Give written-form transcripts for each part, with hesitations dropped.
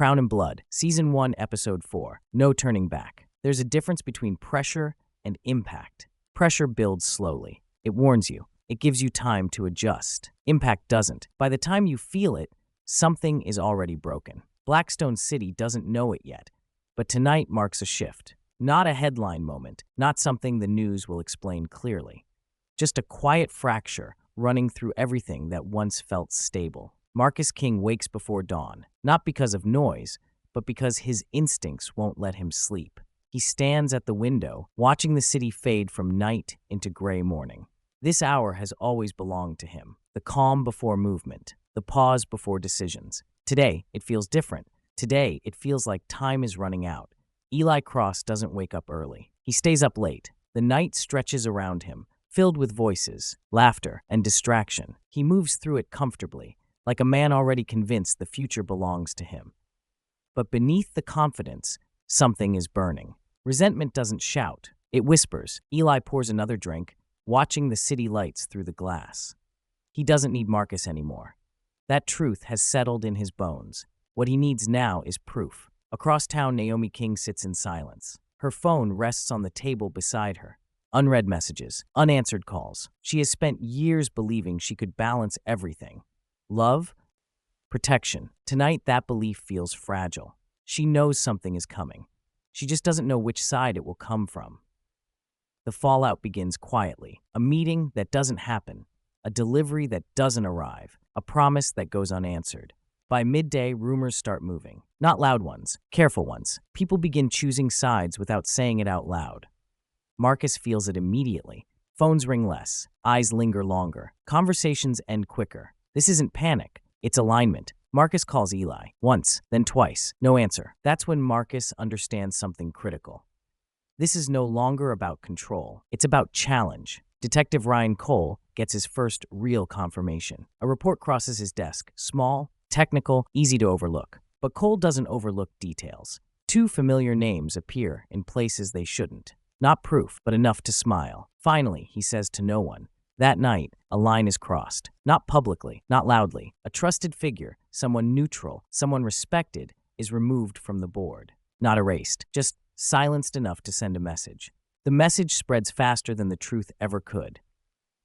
Crown and Blood, Season 1, Episode 4. No turning back. There's a difference between pressure and impact. Pressure builds slowly. It warns you. It gives you time to adjust. Impact doesn't. By the time you feel it, something is already broken. Blackstone City doesn't know it yet, but tonight marks a shift. Not a headline moment, not something the news will explain clearly. Just a quiet fracture running through everything that once felt stable. Marcus King wakes before dawn, not because of noise, but because his instincts won't let him sleep. He stands at the window, watching the city fade from night into gray morning. This hour has always belonged to him, the calm before movement, the pause before decisions. Today, it feels different. Today, it feels like time is running out. Eli Cross doesn't wake up early. He stays up late. The night stretches around him, filled with voices, laughter, and distraction. He moves through it comfortably, like a man already convinced the future belongs to him. But beneath the confidence, something is burning. Resentment doesn't shout. It whispers. Eli pours another drink, watching the city lights through the glass. He doesn't need Marcus anymore. That truth has settled in his bones. What he needs now is proof. Across town, Naomi King sits in silence. Her phone rests on the table beside her. Unread messages, unanswered calls. She has spent years believing she could balance everything. Love, protection. Tonight, that belief feels fragile. She knows something is coming. She just doesn't know which side it will come from. The fallout begins quietly. A meeting that doesn't happen. A delivery that doesn't arrive. A promise that goes unanswered. By midday, rumors start moving. Not loud ones, careful ones. People begin choosing sides without saying it out loud. Marcus feels it immediately. Phones ring less. Eyes linger longer. Conversations end quicker. This isn't panic. It's alignment. Marcus calls Eli. Once, then twice. No answer. That's when Marcus understands something critical. This is no longer about control. It's about challenge. Detective Ryan Cole gets his first real confirmation. A report crosses his desk. Small, technical, easy to overlook. But Cole doesn't overlook details. Two familiar names appear in places they shouldn't. Not proof, but enough to smile. Finally, he says to no one. That night, a line is crossed. Not publicly, not loudly. A trusted figure, someone neutral, someone respected, is removed from the board. Not erased, just silenced enough to send a message. The message spreads faster than the truth ever could.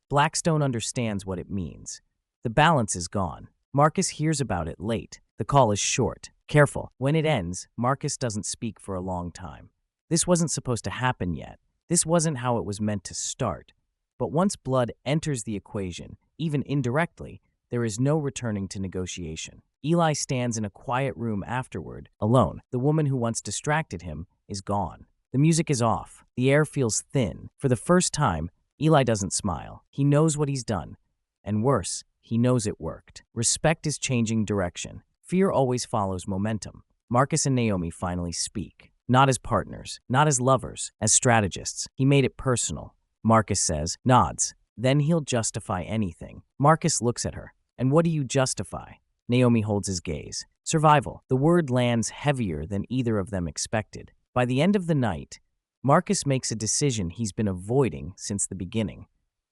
Blackstone understands what it means. The balance is gone. Marcus hears about it late. The call is short, careful. When it ends, Marcus doesn't speak for a long time. This wasn't supposed to happen yet. This wasn't how it was meant to start. But once blood enters the equation, even indirectly, there is no returning to negotiation. Eli stands in a quiet room afterward, alone. The woman who once distracted him is gone. The music is off. The air feels thin. For the first time, Eli doesn't smile. He knows what he's done. And worse, he knows it worked. Respect is changing direction. Fear always follows momentum. Marcus and Naomi finally speak. Not as partners, not as lovers, as strategists. He made it personal. Marcus says, nods. Then he'll justify anything. Marcus looks at her. And what do you justify? Naomi holds his gaze. Survival. The word lands heavier than either of them expected. By the end of the night, Marcus makes a decision he's been avoiding since the beginning.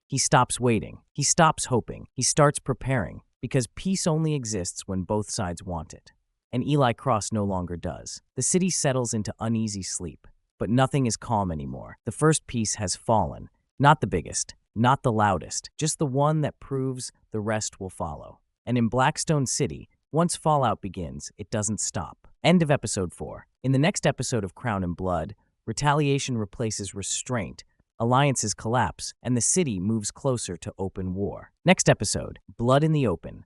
He stops waiting. He stops hoping. He starts preparing, because peace only exists when both sides want it. And Eli Cross no longer does. The city settles into uneasy sleep, but nothing is calm anymore. The first piece has fallen. Not the biggest, not the loudest, just the one that proves the rest will follow. And in Blackstone City, once fallout begins, it doesn't stop. End of episode 4. In the next episode of Crown and Blood, retaliation replaces restraint, alliances collapse, and the city moves closer to open war. Next episode, Blood in the Open,